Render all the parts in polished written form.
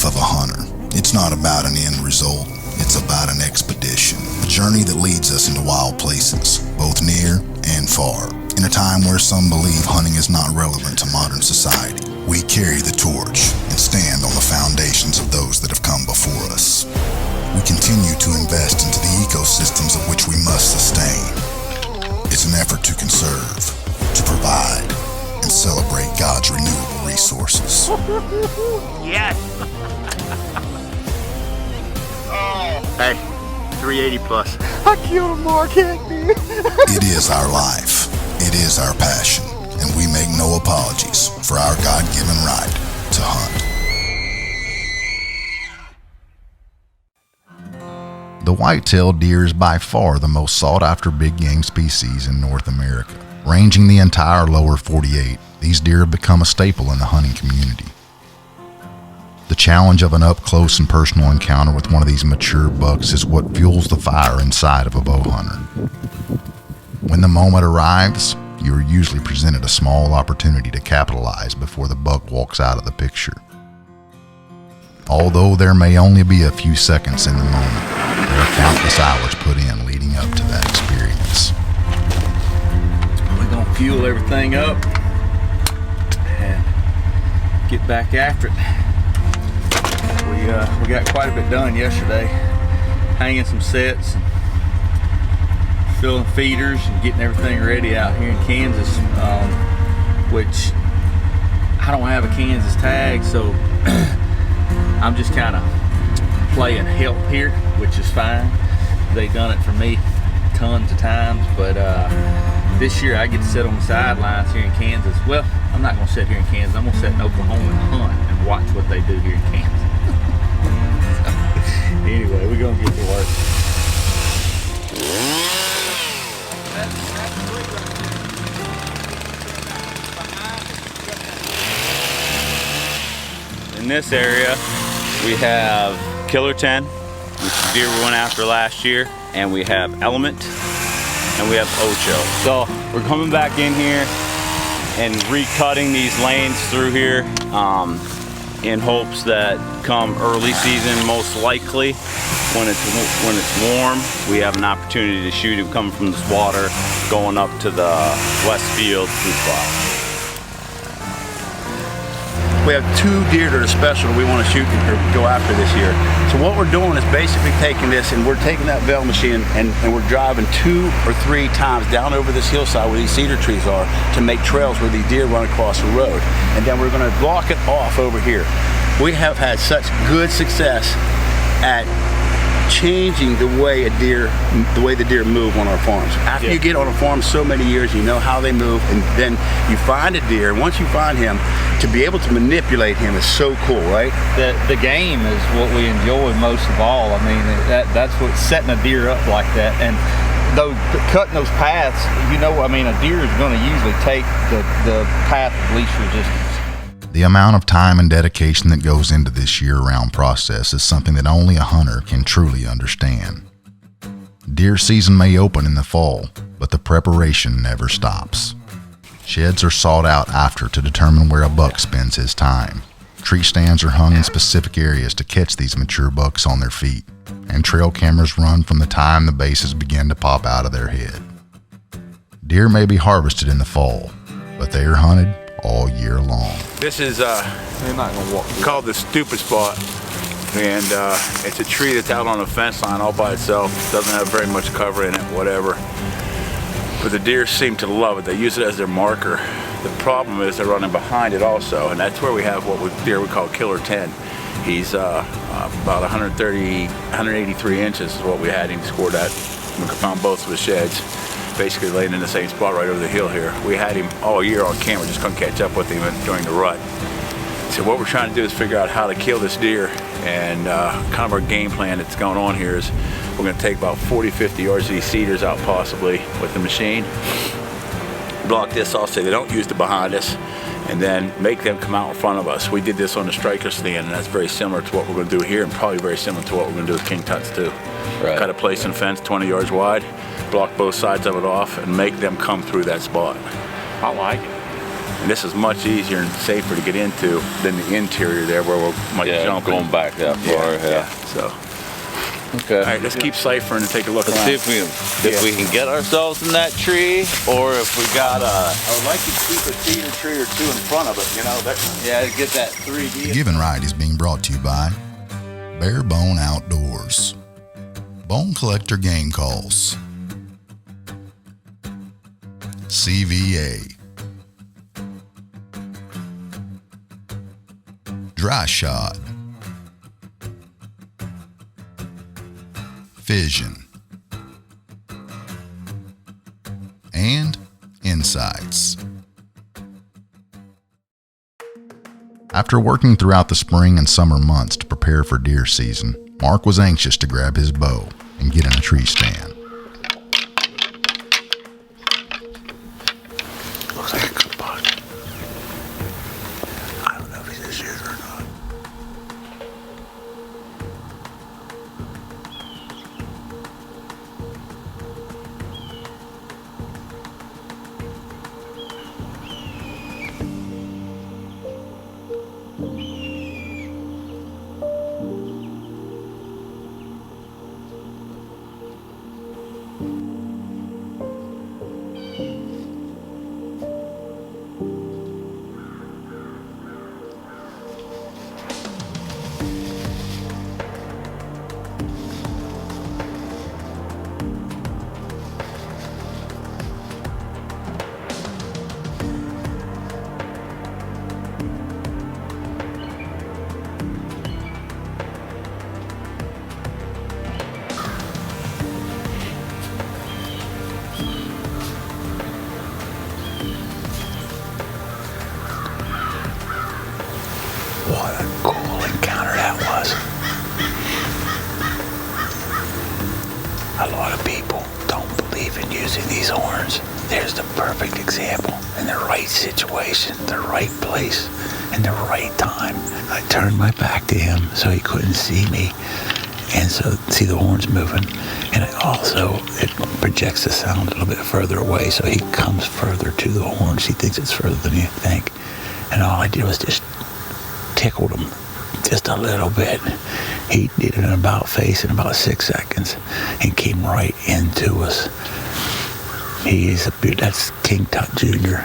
life of a hunter. It's not about an end result, it's about an expedition. A journey that leads us into wild places, both near and far. In a time where some believe hunting is not relevant to modern society, we carry the torch and stand on the foundations of those that have come before us. We continue to invest into the ecosystems of which we must sustain. It's an effort to conserve, to provide, and celebrate God's renewable resources. Yes! Hey, 380 plus. I killed a marquette, dude. It is our life. It is our passion. And we make no apologies for our God-given right to hunt. The white-tailed deer is by far the most sought-after big game species in North America. Ranging the entire lower 48, these deer have become a staple in the hunting community. The challenge of an up-close and personal encounter with one of these mature bucks is what fuels the fire inside of a bow hunter. When the moment arrives, you are usually presented a small opportunity to capitalize before the buck walks out of the picture. Although there may only be a few seconds in the moment, there are countless hours put in leading up to that experience. We're gonna fuel everything up and get back after it. We got quite a bit done yesterday, hanging some sets and filling feeders and getting everything ready out here in Kansas, which I don't have a Kansas tag, so I'm just kind of playing help here, which is fine. They've done it for me tons of times, but this year I get to sit on the sidelines here in Kansas. Well, I'm not going to sit here in Kansas. I'm going to sit in Oklahoma and hunt and watch what they do here in Kansas. Anyway, we're going to get to work. In this area, we have Killer 10, which is deer we went after last year, and we have Element, and we have Ocho. So we're coming back in here and recutting these lanes through here in hopes that come early season, most likely, when it's warm, we have an opportunity to shoot it coming from this water, going up to the west field through spot. We have 2 deer that are special that we want to shoot and go after this year. So what we're doing is basically taking this and we're taking that veil machine and we're driving 2 or 3 times down over this hillside where these cedar trees are to make trails where these deer run across the road. And then we're going to block it off over here. We have had such good success at changing the way the deer move on our farms. After you get on a farm so many years, you know how they move, and then you find a deer. Once you find him, to be able to manipulate him is so cool, right? The game is what we enjoy most of all. I mean, that's what's setting a deer up like that, and cutting those paths. You know, I mean, a deer is going to usually take the path of least resistance. The amount of time and dedication that goes into this year-round process is something that only a hunter can truly understand. Deer season may open in the fall, but the preparation never stops. Sheds are sought out after to determine where a buck spends his time. Tree stands are hung in specific areas to catch these mature bucks on their feet, and trail cameras run from the time the bases begin to pop out of their head. Deer may be harvested in the fall, but they are hunted all year long. This is called the Stupid Spot, and it's a tree that's out on a fence line all by itself. Doesn't have very much cover in it, whatever. But the deer seem to love it. They use it as their marker. The problem is they're running behind it also, and that's where we have deer we call Killer 10. He's about 183 inches is what we had him scored at. We found both of his sheds, basically laying in the same spot right over the hill here. We had him all year on camera, just couldn't catch up with him during the rut. So what we're trying to do is figure out how to kill this deer, and kind of our game plan that's going on here is we're going to take about 40-50 yards of these cedars out possibly with the machine, block this off so they don't use the behind us, and then make them come out in front of us. We did this on the striker stand, and that's very similar to what we're going to do here, and probably very similar to what we're going to do with King Tuts too. Right. Cut a place in fence 20 yards wide, block both sides of it off, and make them come through that spot. I like it. And this is much easier and safer to get into than the interior there where we might jump. Going back that far. Yeah. So, Okay. all right, let's keep ciphering and take a look Let's around. see if we can get ourselves in that tree, or if we got I would like to keep a cedar tree or two in front of it, you know. get that 3D. The Given Right is being brought to you by Bare Bone Outdoors, Bone Collector Game Calls, CVA, Dry Shot, Fission, and Insights. After working throughout the spring and summer months to prepare for deer season, Mark was anxious to grab his bow and get in a tree stand. Looks like a good buck. I don't know if he's a shooter or not. What a cool encounter that was. A lot of people don't believe in using these horns. There's the perfect example. In the right situation, the right place, and the right time. I turned my back to him so he couldn't see me. And so, see the horns moving. And it projects the sound a little bit further away, so he comes further to the horns. He thinks it's further than you think. And all I did was just tickled him just a little bit. He did an about face in about 6 seconds and came right into us. That's King Tut Jr.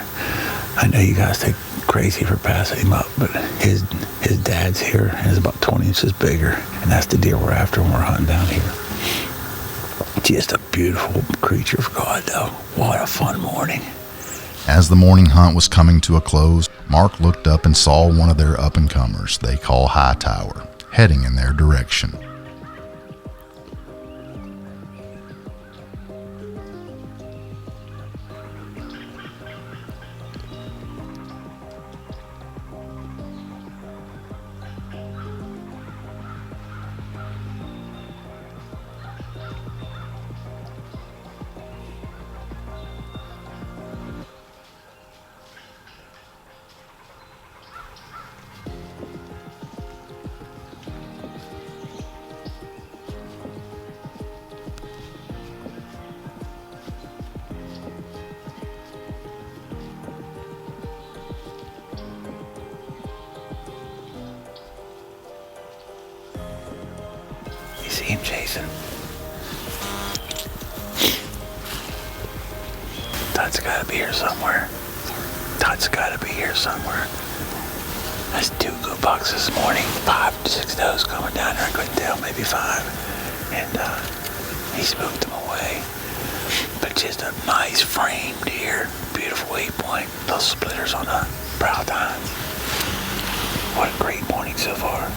I know you guys think crazy for passing him up, but his dad's here and is about 20 inches bigger, and that's the deer we're after when we're hunting down here. Just a beautiful creature of God, though. What a fun morning. As the morning hunt was coming to a close, Mark looked up and saw one of their up-and-comers they call Hightower, heading in their direction. See him chasing. Tut's gotta be here somewhere. Tut's gotta be here somewhere. That's 2 good bucks this morning. 5 to 6 does coming down there. I couldn't tell, maybe 5. And he spooked them away. But just a nice frame deer. Beautiful 8-point. Those splitters on the brow tines. What a great morning so far.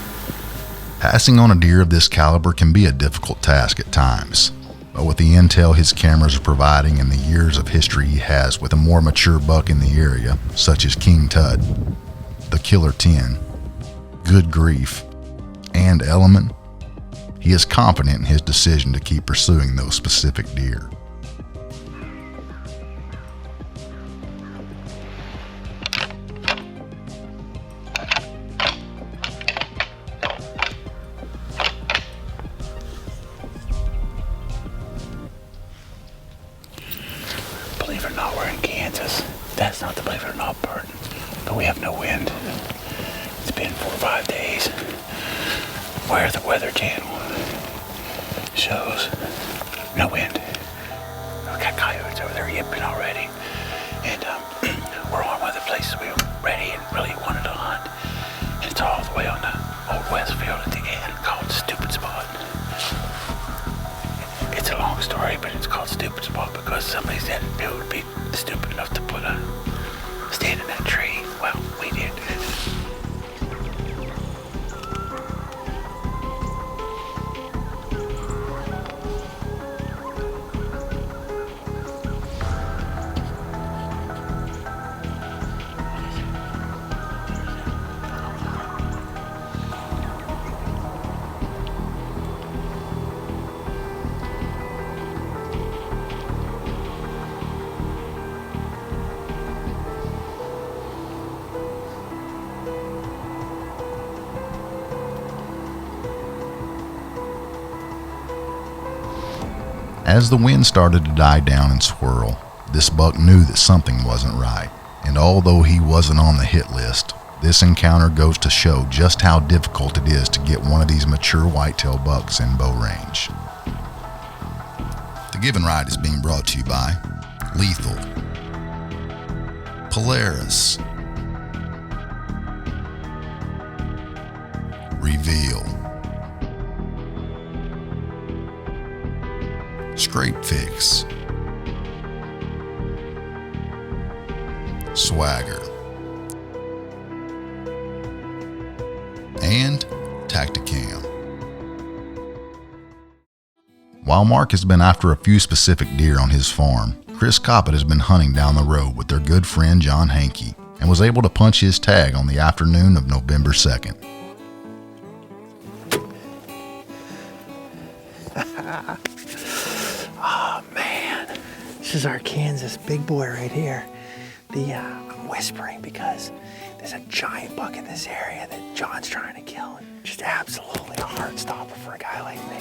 Passing on a deer of this caliber can be a difficult task at times, but with the intel his cameras are providing and the years of history he has with a more mature buck in the area, such as King Tut, the Killer 10, Good Grief, and Element, he is confident in his decision to keep pursuing those specific deer. Believe it or not, we're in Kansas. That's not the believe it or not part. we have no wind. It's been 4 or 5 days where the Weather Channel shows no wind. We got coyotes over there yipping already. And we're on one of the places we were ready and really wanted to hunt. And it's all the way on the old Westfield at the end, called Stupid Spot. It's a long story, but it's called Stupid Spot because somebody said it would be stupid enough to put a stand in that tree. Well, we did. As the wind started to die down and swirl, this buck knew that something wasn't right, and although he wasn't on the hit list, this encounter goes to show just how difficult it is to get one of these mature whitetail bucks in bow range. The Give and Ride is being brought to you by Lethal, Polaris, Reveal, Scrape Fix, Swagger, and Tacticam. While Mark has been after a few specific deer on his farm, Chris Coppett has been hunting down the road with their good friend John Hankey and was able to punch his tag on the afternoon of November 2nd. This is our Kansas big boy right here. I'm whispering because there's a giant buck in this area that John's trying to kill. Just absolutely a heart stopper for a guy like me.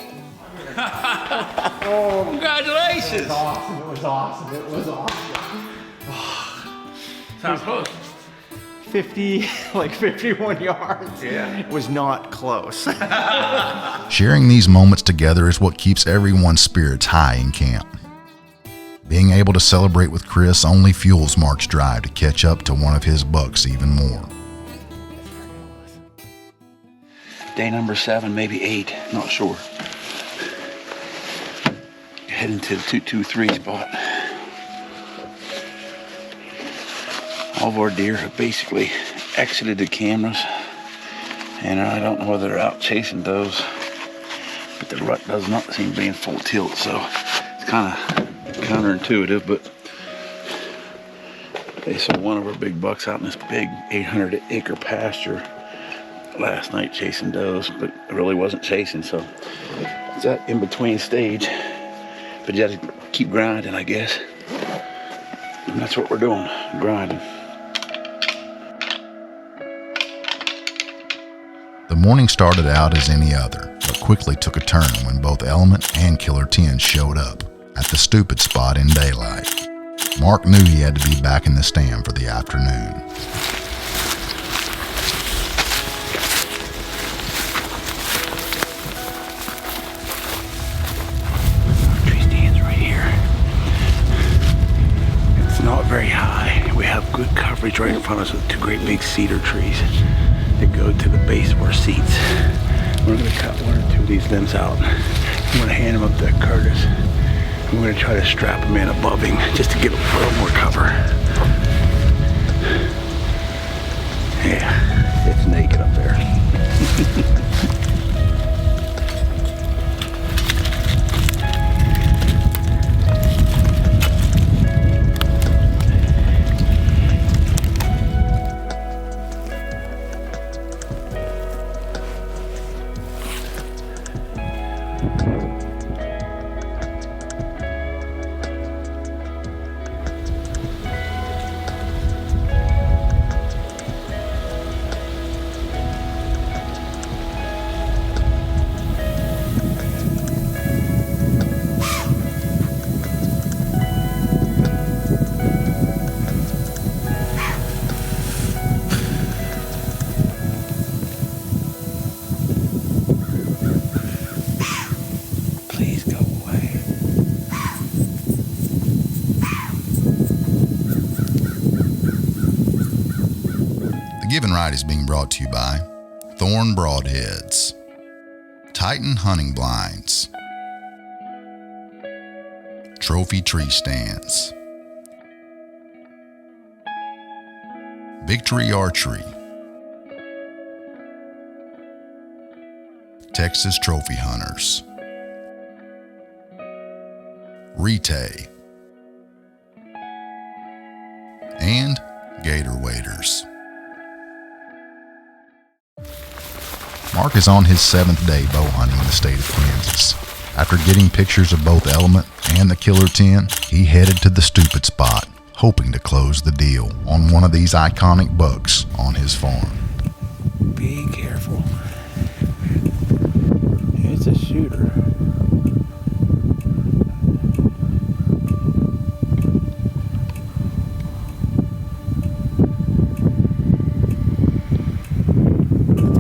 Congratulations! It was awesome. Sounds close. 51 yards. Yeah. It was not close. Sharing these moments together is what keeps everyone's spirits high in camp. Being able to celebrate with Chris only fuels Mark's drive to catch up to one of his bucks even more. Day number 7, maybe 8, not sure. Heading to the 223 spot. All of our deer have basically exited the cameras, and I don't know whether they're out chasing those, but the rut does not seem to be in full tilt, so it's kind of counterintuitive, but they saw one of our big bucks out in this big 800-acre pasture last night chasing does, but it really wasn't chasing, so it's that in-between stage. But you gotta keep grinding, I guess. And that's what we're doing, grinding. The morning started out as any other, but quickly took a turn when both Element and Killer 10 showed up at the Stupid Spot in daylight. Mark knew he had to be back in the stand for the afternoon. Tree stands right here. It's not very high. We have good coverage right in front of us with 2 great big cedar trees that go to the base of our seats. We're going to cut 1 or 2 of these limbs out. I'm going to hand them up to Curtis. I'm going to try to strap him in above him just to get a little more cover. Yeah, it's naked up there. Given Right is being brought to you by Thorn Broadheads, Titan Hunting Blinds, Trophy Tree Stands, Victory Archery, Texas Trophy Hunters, Retay, and Gator Waders. Mark is on his 7th day bow hunting in the state of Kansas. After getting pictures of both Element and the Killer 10, he headed to the stupid spot, hoping to close the deal on one of these iconic bucks on his farm. Be careful. It's a shooter.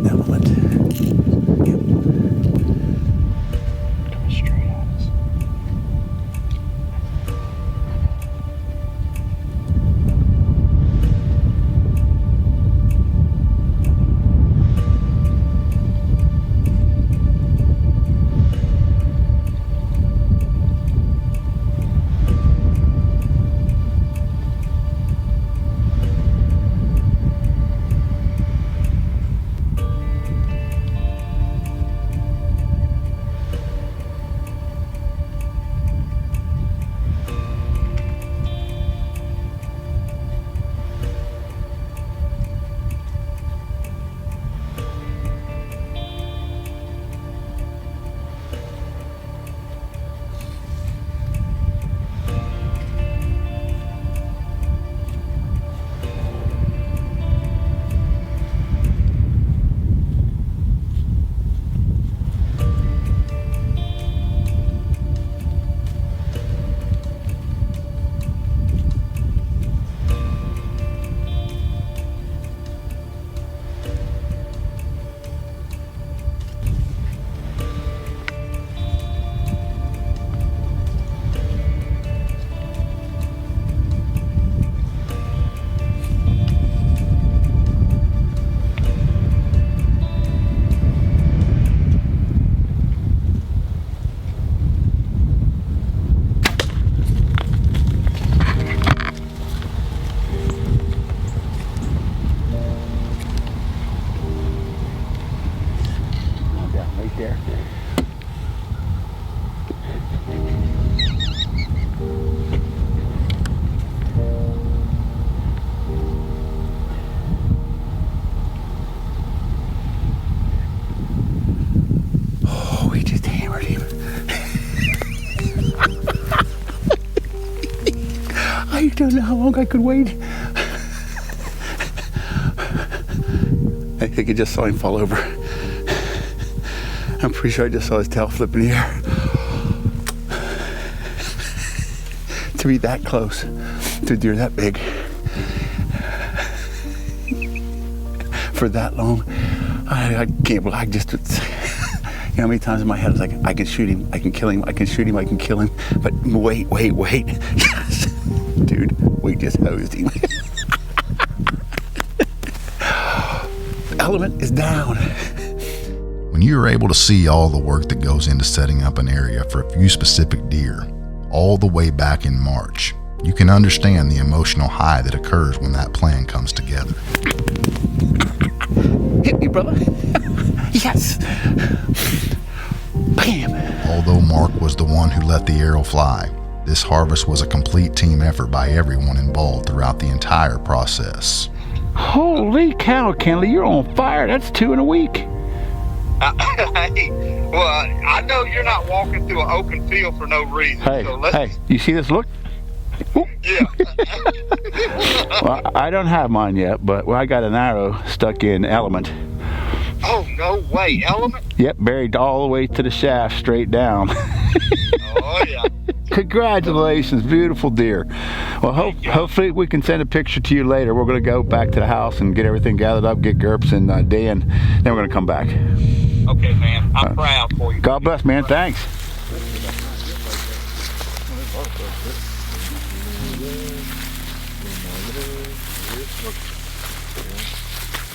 Element. Yep. Coming straight at us. Right there. Oh, we just hammered him. I don't know how long I could wait. I think I just saw him fall over. I'm pretty sure I just saw his tail flip in the air. To be that close to a deer that big for that long, I can't believe I just, you know how many times in my head I was like, I can shoot him, I can kill him, I can shoot him, I can kill him. But wait. Yes. Dude, we just hosed him. Element is down. When you are able to see all the work that goes into setting up an area for a few specific deer, all the way back in March, you can understand the emotional high that occurs when that plan comes together. Hit me, brother. Yes. Bam. Although Mark was the one who let the arrow fly, this harvest was a complete team effort by everyone involved throughout the entire process. Holy cow, Kenley, you're on fire. That's 2 in a week. Hey, well, I know you're not walking through an open field for no reason. Hey, you see this look? Yeah. Well, I don't have mine yet, but I got an arrow stuck in Element. Oh, no way. Element? Yep, buried all the way to the shaft, straight down. Oh, yeah. Congratulations, beautiful deer. Well, hopefully we can send a picture to you later. We're going to go back to the house and get everything gathered up, get GURPS and Dan. Then we're going to come back. Okay, man. I'm proud for you. God bless, man. Thanks.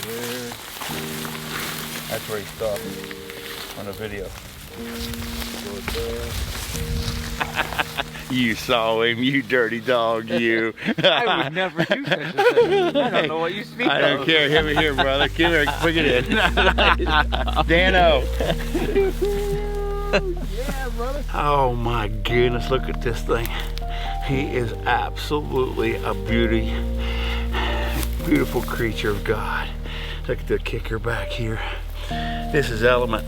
There. That's where he stopped on the video. You saw him, you dirty dog, you. I would never do such a thing. I don't know what you speak I don't of. care. Here, brother. Come here, bring it in. Dano. Yeah, brother. Oh my goodness, look at this thing. He is absolutely a beautiful creature of God. Look at the kicker back here. This is Element.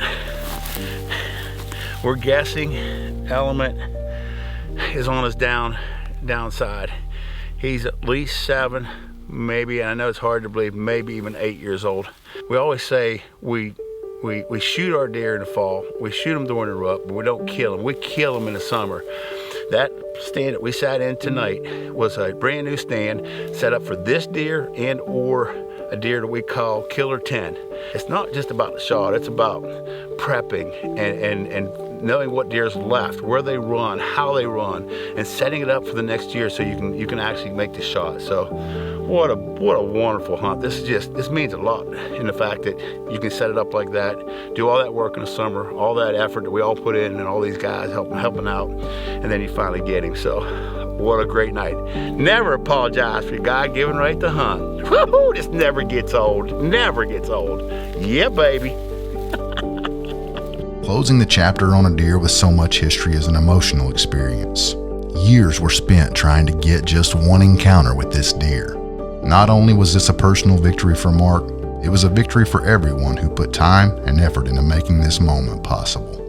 We're guessing Element is on his downside. He's at least 7, maybe, I know it's hard to believe, maybe even 8 years old. We always say we shoot our deer in the fall. We shoot them during the rut, but we don't kill them. We kill them in the summer. That stand that we sat in tonight was a brand new stand set up for this deer and or a deer that we call Killer 10. It's not just about the shot, it's about prepping and knowing what deer's left, where they run, how they run, and setting it up for the next year so you can actually make the shot. So what a wonderful hunt. This means a lot in the fact that you can set it up like that, do all that work in the summer, all that effort that we all put in and all these guys helping out, and then you finally get him. So what a great night. Never apologize for your God-given right to hunt. Woo-hoo, this never gets old. Never gets old. Yeah, baby. Closing the chapter on a deer with so much history is an emotional experience. Years were spent trying to get just one encounter with this deer. Not only was this a personal victory for Mark, it was a victory for everyone who put time and effort into making this moment possible.